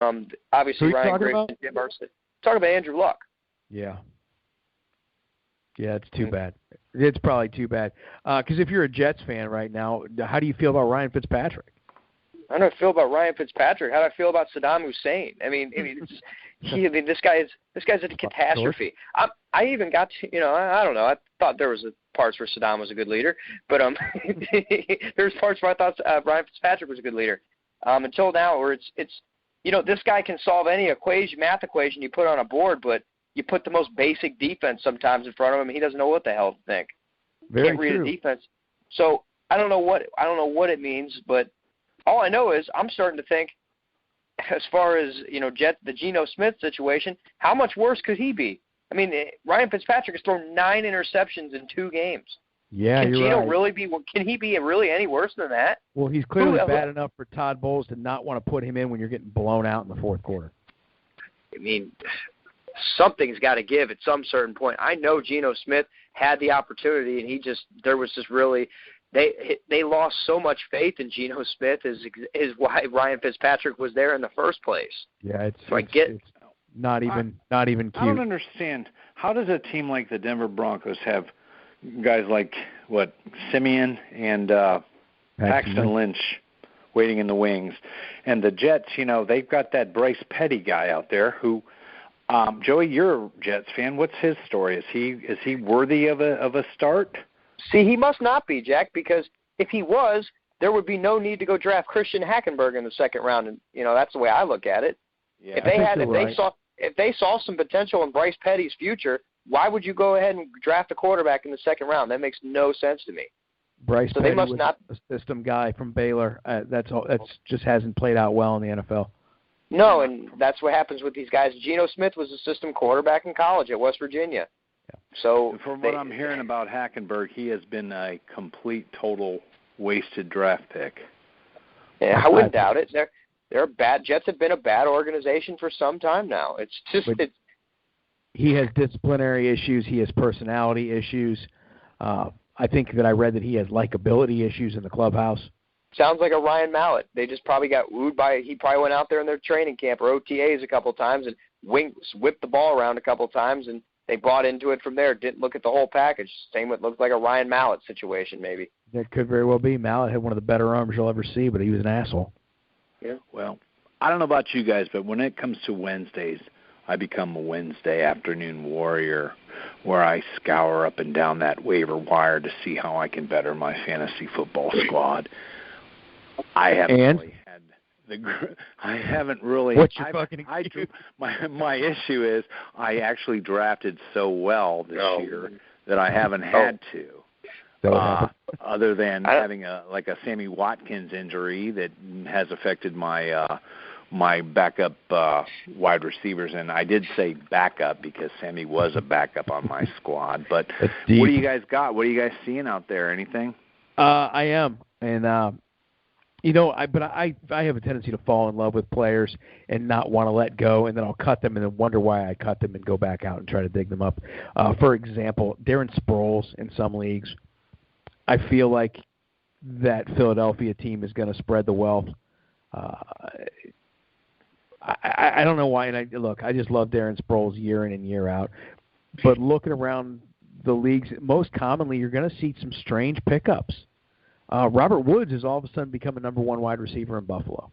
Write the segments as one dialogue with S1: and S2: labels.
S1: Obviously,
S2: Who
S1: Ryan
S2: talking
S1: Griggs
S2: about?
S1: and Jim Irsay. Talking about Andrew Luck.
S2: Yeah. Yeah, it's too bad. It's probably too bad. Because if you're a Jets fan right now, how do you feel about Ryan Fitzpatrick?
S1: How do I feel about Ryan Fitzpatrick? How do I feel about Saddam Hussein? This guy's a catastrophe. I even got to, I don't know. I thought there was parts where Saddam was a good leader, but there's parts where I thought Ryan Fitzpatrick was a good leader. Until now, where it's this guy can solve any math equation you put on a board, but you put the most basic defense sometimes in front of him, and he doesn't know what the hell to think.
S2: Very
S1: Can't read
S2: true.
S1: a defense. So I don't know what it means, but all I know is I'm starting to think, as far as the Geno Smith situation, how much worse could he be? I mean, Ryan Fitzpatrick has thrown 9 interceptions in 2 games.
S2: Yeah,
S1: Can
S2: you're
S1: Geno
S2: right.
S1: really be? Can he be really any worse than that?
S2: Well, he's clearly bad enough for Todd Bowles to not want to put him in when you're getting blown out in the fourth quarter.
S1: I mean, something's got to give at some certain point. I know Geno Smith had the opportunity, and there was just really. They lost so much faith in Geno Smith is why Ryan Fitzpatrick was there in the first place.
S2: Yeah, it's not even cute.
S3: I don't understand. How does a team like the Denver Broncos have guys like Simeon and Paxton Lynch waiting in the wings, and the Jets? They've got that Bryce Petty guy out there who. Joey, you're a Jets fan. What's his story? Is he worthy of a start?
S1: See, he must not be, Jack, because if he was, there would be no need to go draft Christian Hackenberg in the second round, and that's the way I look at it.
S3: Yeah,
S1: if they saw some potential in Bryce Petty's future, why would you go ahead and draft a quarterback in the second round? That makes no sense to me.
S2: Bryce Petty was a system guy from Baylor. That's just hasn't played out well in the NFL.
S1: No, and that's what happens with these guys. Geno Smith was a system quarterback in college at West Virginia. So
S3: from what I'm hearing about Hackenberg, he has been a complete, total wasted draft pick.
S1: Yeah, I wouldn't doubt it. They're bad. Jets have been a bad organization for some time now.
S2: He has disciplinary issues. He has personality issues. I think that I read that he has likability issues in the clubhouse.
S1: Sounds like a Ryan Mallett. They just probably got wooed by. He probably went out there in their training camp or OTAs a couple times and whipped the ball around a couple times and. They bought into it from there, didn't look at the whole package. Same with looks like a Ryan Mallett situation maybe.
S2: That could very well be. Mallett had one of the better arms you'll ever see, but he was an asshole.
S1: Yeah.
S3: Well, I don't know about you guys, but when it comes to Wednesdays, I become a Wednesday afternoon warrior where I scour up and down that waiver wire to see how I can better my fantasy football squad. I haven't really.
S2: What's your fucking excuse?
S3: My issue is I actually drafted so well this year that I haven't had to. Other than having a Sammy Watkins injury that has affected my my backup wide receivers, and I did say backup because Sammy was a backup on my squad. But what do you guys got? What are you guys seeing out there? Anything?
S2: I am, and I have a tendency to fall in love with players and not want to let go, and then I'll cut them and then wonder why I cut them and go back out and try to dig them up. For example, Darren Sproles in some leagues. I feel like that Philadelphia team is going to spread the wealth. I don't know why, and I just love Darren Sproles year in and year out. But looking around the leagues, most commonly you're going to see some strange pickups. Robert Woods has all of a sudden become a number 1 wide receiver in Buffalo.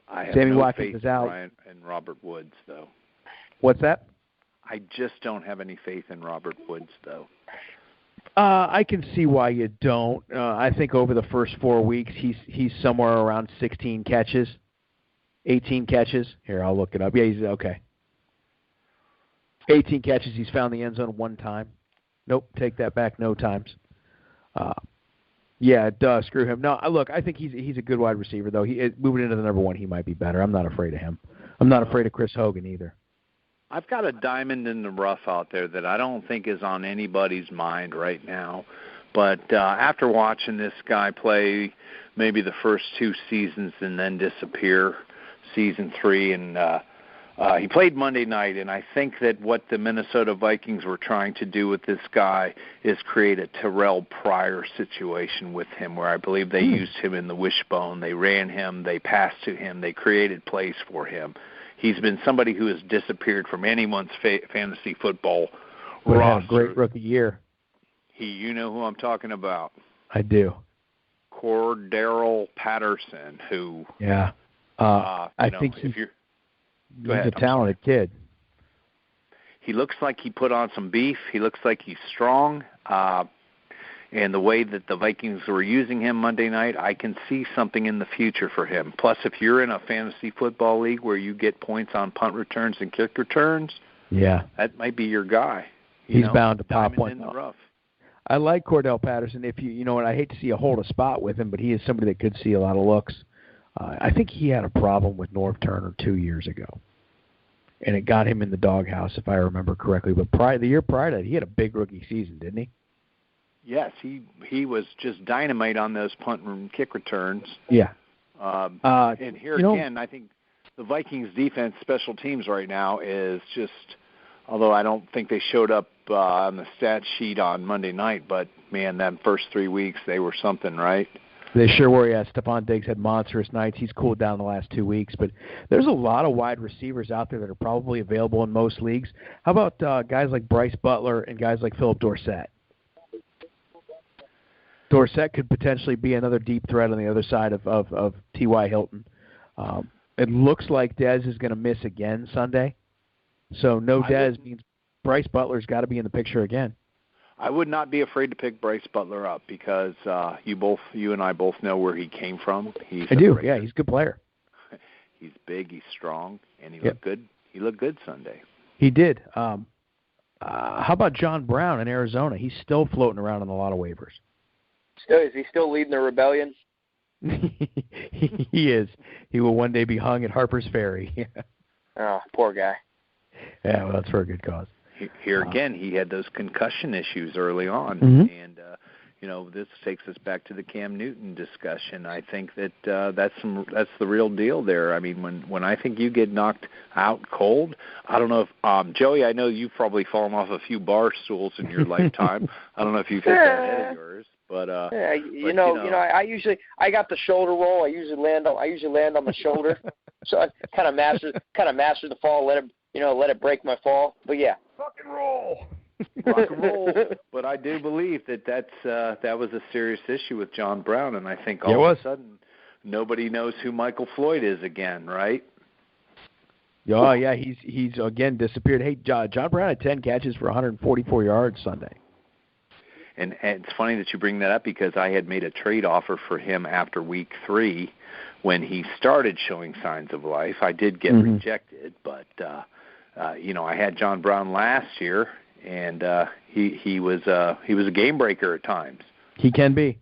S3: I have
S2: Sammy
S3: no
S2: Watkins
S3: faith
S2: is out.
S3: in Robert Woods, though.
S2: What's that?
S3: I just don't have any faith in Robert Woods, though.
S2: I can see why you don't. I think over the first 4 weeks, he's somewhere around 16 catches, 18 catches. Here, I'll look it up. Yeah, he's okay. 18 catches. He's found the end zone 1 time. Nope, take that back. No times. Screw him. No, look, I think he's a good wide receiver, though. Moving into the number 1, he might be better. I'm not afraid of him. I'm not afraid of Chris Hogan either.
S3: I've got a diamond in the rough out there that I don't think is on anybody's mind right now. But after watching this guy play maybe the first 2 seasons and then disappear season 3 and He played Monday night, and I think that what the Minnesota Vikings were trying to do with this guy is create a Terrell Pryor situation with him, where I believe they used him in the wishbone. They ran him. They passed to him. They created plays for him. He's been somebody who has disappeared from anyone's fantasy football roster.
S2: Had a great rookie year.
S3: You know who I'm talking about.
S2: I do.
S3: Cordarrelle Patterson, who...
S2: Yeah. I think he's a talented kid.
S3: He looks like he put on some beef. He looks like he's strong. And the way that the Vikings were using him Monday night, I can see something in the future for him. Plus, if you're in a fantasy football league where you get points on punt returns and kick returns, that might be your guy.
S2: He's bound to pop one.
S3: In the rough.
S2: I like Cordarrelle Patterson. If you know what, I hate to see a hold a spot with him, but he is somebody that could see a lot of looks. I think he had a problem with Norv Turner 2 years ago, and it got him in the doghouse, if I remember correctly. But the year prior to that, he had a big rookie season, didn't he?
S3: Yes, he was just dynamite on those punt and kick returns.
S2: Yeah.
S3: And here again, I think the Vikings' defense, special teams right now is just. Although I don't think they showed up on the stat sheet on Monday night, but, man, that first 3 weeks, they were something, right?
S2: They sure were, yeah. Stephon Diggs had monstrous nights. He's cooled down the last 2 weeks. But there's a lot of wide receivers out there that are probably available in most leagues. How about guys like Bryce Butler and guys like Philip Dorsett? Dorsett could potentially be another deep threat on the other side of T.Y. Hilton. It looks like Dez is going to miss again Sunday. So no Dez means Bryce Butler's got to be in the picture again.
S3: I would not be afraid to pick Bryce Butler up because you and I both know where he came from.
S2: I do. Yeah, he's a good player.
S3: He's big, he's strong, and he looked good. He looked good Sunday.
S2: He did. How about John Brown in Arizona? He's still floating around on a lot of waivers.
S1: Is he still leading the rebellion?
S2: He is. He will one day be hung at Harper's Ferry.
S1: Oh, poor guy.
S2: Yeah, well, that's for a good cause.
S3: Here again, he had those concussion issues early on, and this takes us back to the Cam Newton discussion. I think that that's the real deal there. I mean, when I think you get knocked out cold, I don't know if Joey. I know you've probably fallen off a few bar stools in your lifetime. I don't know if you've hit that head of yours, but I got the shoulder roll. I usually land on my shoulder, so I kind of master the fall. Let it break my fall. But yeah,
S2: rock and roll.
S3: Rock and roll. But I do believe that was a serious issue with John Brown, and I think all of a sudden nobody knows who Michael Floyd is again, right?
S2: Oh yeah, he's again disappeared. Hey, John Brown had 10 catches for 144 yards Sunday.
S3: And it's funny that you bring that up because I had made a trade offer for him after week 3 when he started showing signs of life. I did get rejected, but I had John Brown last year, and he was a game breaker at times.
S2: He can be.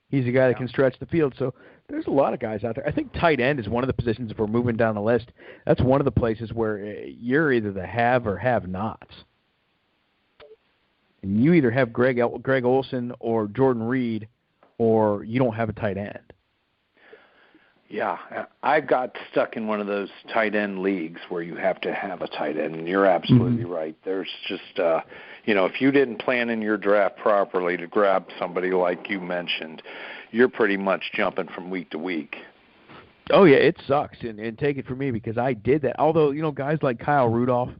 S2: He's a guy that can stretch the field. So there's a lot of guys out there. I think tight end is one of the positions, if we're moving down the list, that's one of the places where you're either the have or have nots. And you either have Greg Olsen or Jordan Reed, or you don't have a tight end.
S3: Yeah, I got stuck in one of those tight end leagues where you have to have a tight end, and you're absolutely right. There's just, if you didn't plan in your draft properly to grab somebody like you mentioned, you're pretty much jumping from week to week.
S2: Oh, yeah, it sucks, and take it from me because I did that. Although, guys like Kyle Rudolph,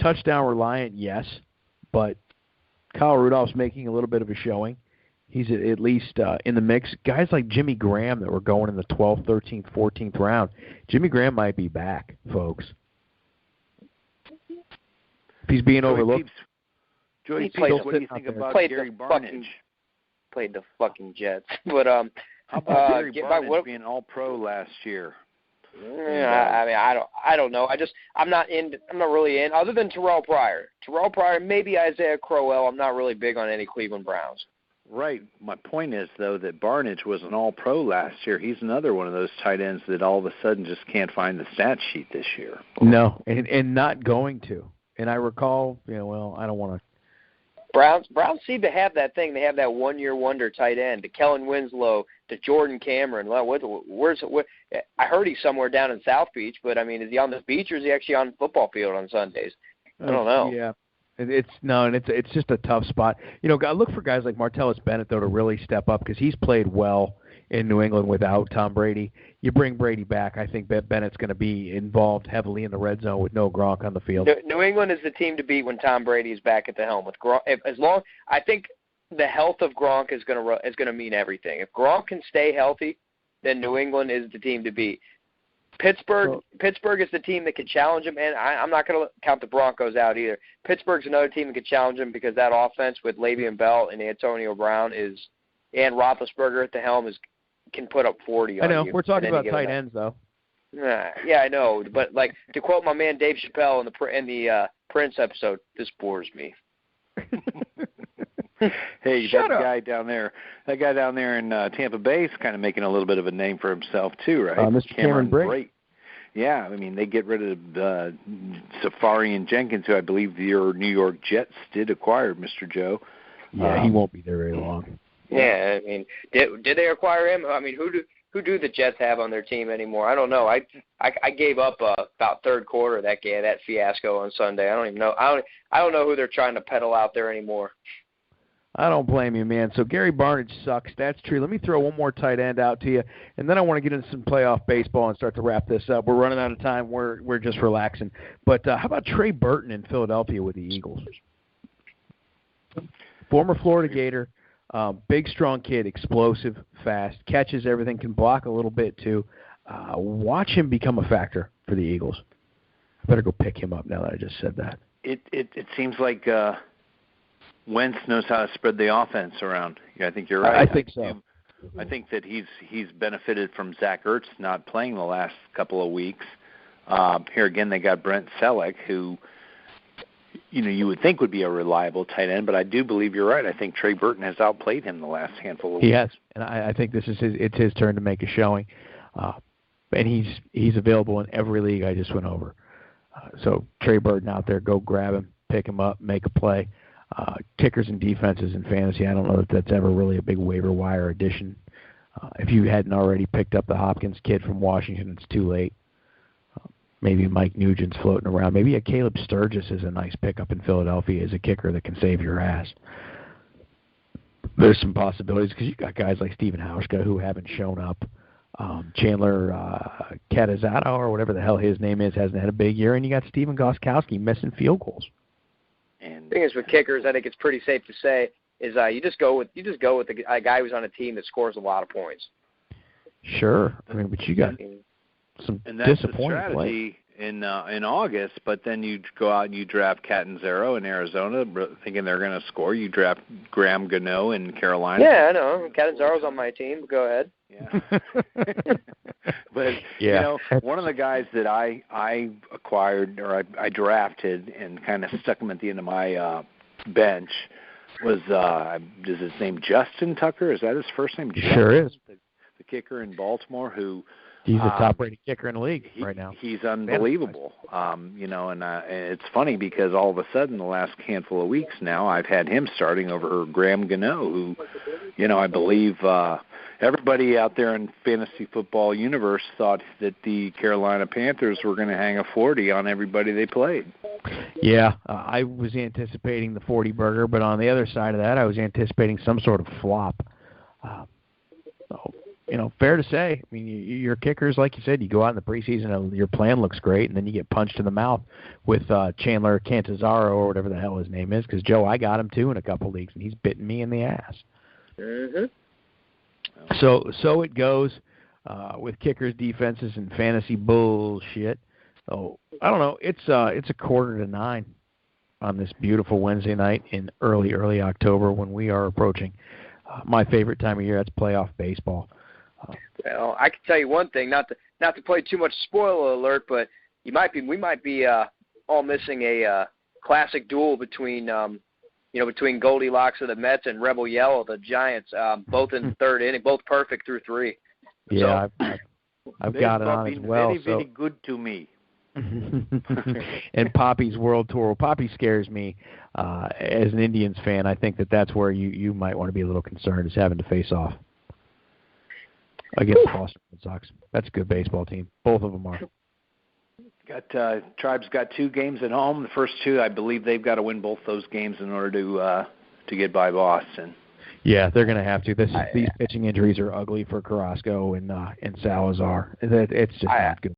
S2: touchdown reliant, yes, but Kyle Rudolph's making a little bit of a showing. He's at least in the mix. Guys like Jimmy Graham that were going in the 12th, 13th, 14th round, Jimmy Graham might be back, folks. If he's being overlooked.
S3: Joey Peeps, what do you think about Gary Barnidge?
S1: Played the fucking Jets. But
S3: how about Gary Barnidge being All-Pro last year?
S1: Yeah, I don't know. I'm not really in. Other than Terrell Pryor, maybe Isaiah Crowell. I'm not really big on any Cleveland Browns.
S3: Right. My point is, though, that Barnidge was an All-Pro last year. He's another one of those tight ends that all of a sudden just can't find the stat sheet this year.
S2: No, and not going to. And I recall, I don't want
S1: Browns seem to have that thing. They have that one-year wonder tight end, to Kellen Winslow, to Jordan Cameron. Well, where's I heard he's somewhere down in South Beach, but I mean, is he on the beach or is he actually on the football field on Sundays? I don't know.
S2: Yeah. It's just a tough spot. Look for guys like Martellus Bennett, though, to really step up because he's played well in New England without Tom Brady. You bring Brady back, I think Bennett's going to be involved heavily in the red zone with no Gronk on the field.
S1: New England is the team to beat when Tom Brady is back at the helm. With Gronk, I think the health of Gronk is going to mean everything. If Gronk can stay healthy, then New England is the team to beat. Pittsburgh is the team that can challenge him, and I'm not going to count the Broncos out either. Pittsburgh's another team that can challenge him because that offense with Le'Veon Bell and Antonio Brown and Roethlisberger at the helm can put up 40 on you.
S2: I know. We're talking about tight ends, though.
S1: Yeah, I know. But, like, to quote my man Dave Chappelle in the Prince episode, this bores me.
S3: Hey, that guy down there in Tampa Bay is kind of making a little bit of a name for himself too, right?
S2: Mr. Cameron Brate.
S3: Yeah, I mean, they get rid of Safari and Jenkins, who I believe your New York Jets did acquire, Mr. Joe.
S2: Yeah, he won't be there very long.
S1: Yeah, I mean, did they acquire him? I mean, who do the Jets have on their team anymore? I don't know. I gave up about third quarter of that fiasco on Sunday. I don't even know. I don't know who they're trying to peddle out there anymore.
S2: I don't blame you, man. So Gary Barnidge sucks. That's true. Let me throw one more tight end out to you, and then I want to get into some playoff baseball and start to wrap this up. We're running out of time. We're just relaxing. But how about Trey Burton in Philadelphia with the Eagles? Former Florida Gator, big, strong kid, explosive, fast, catches everything, can block a little bit too. Watch him become a factor for the Eagles. I better go pick him up now that I just said that.
S3: It seems like Wentz knows how to spread the offense around. Yeah, I think you're right.
S2: I think so.
S3: I think that he's benefited from Zach Ertz not playing the last couple of weeks. Here again, they got Brent Selleck, who you would think would be a reliable tight end, but I do believe you're right. I think Trey Burton has outplayed him the last handful of weeks.
S2: He has, and I think this is it's his turn to make a showing. And he's available in every league I just went over. So Trey Burton out there, go grab him, pick him up, make a play. Kickers and defenses in fantasy, I don't know if that's ever really a big waiver wire addition. If you hadn't already picked up the Hopkins kid from Washington, it's too late. Maybe Mike Nugent's floating around. Maybe a Caleb Sturgis is a nice pickup in Philadelphia as a kicker that can save your ass. There's some possibilities because you got guys like Steven Hauschka who haven't shown up. Chandler Catazzato, or whatever the hell his name is, hasn't had a big year, and you got Steven Gostkowski missing field goals.
S1: And the thing is with kickers, I think it's pretty safe to say is you just go with a guy who's on a team that scores a lot and points.
S2: Sure, I mean, but you got some disappointing play
S3: in August, but then you go out and you draft Catanzaro in Arizona, thinking they're going to score. You draft Graham Gano in Carolina.
S1: Yeah, I know. Catanzaro's on my team. Go ahead.
S3: Yeah. But one of the guys that I acquired or I drafted and kind of stuck him at the end of my bench was is his name Justin Tucker? Is that his first name? Justin?
S2: Sure is.
S3: The kicker in Baltimore who.
S2: He's the top-rated kicker in the league right now.
S3: He's unbelievable. And it's funny because all of a sudden, the last handful of weeks now, I've had him starting over Graham Gano, who, I believe everybody out there in fantasy football universe thought that the Carolina Panthers were going to hang a 40 on everybody they played.
S2: Yeah, I was anticipating the 40 burger, but on the other side of that, I was anticipating some sort of flop. Fair to say. I mean, your kickers, like you said, you go out in the preseason and your plan looks great, and then you get punched in the mouth with Chandler Catanzaro or whatever the hell his name is. Because Joe, I got him too in a couple of leagues, and he's bitten me in the ass.
S1: Mm-hmm.
S2: So it goes with kickers, defenses, and fantasy bullshit. So I don't know. It's 8:45 on this beautiful Wednesday night in early October when we are approaching my favorite time of year. That's playoff baseball.
S1: Well, I can tell you one thing, not to play too much spoiler alert, but we might be all missing a classic duel between Goldilocks of the Mets and Rebel Yell of the Giants, both in the third inning, both perfect through three.
S2: Yeah, so, I've got it on as well.
S3: Very, very good to me.
S2: And Poppy's World Tour. Poppy scares me as an Indians fan. I think that's where you might want to be a little concerned, is having to face off against the Boston Red Sox. That's a good baseball team. Both of them are.
S3: Tribe's got 2 games at home. The first 2, I believe they've got to win both those games in order to get by Boston.
S2: Yeah, they're going to have to. These pitching injuries are ugly for Carrasco and Salazar. It's just not good.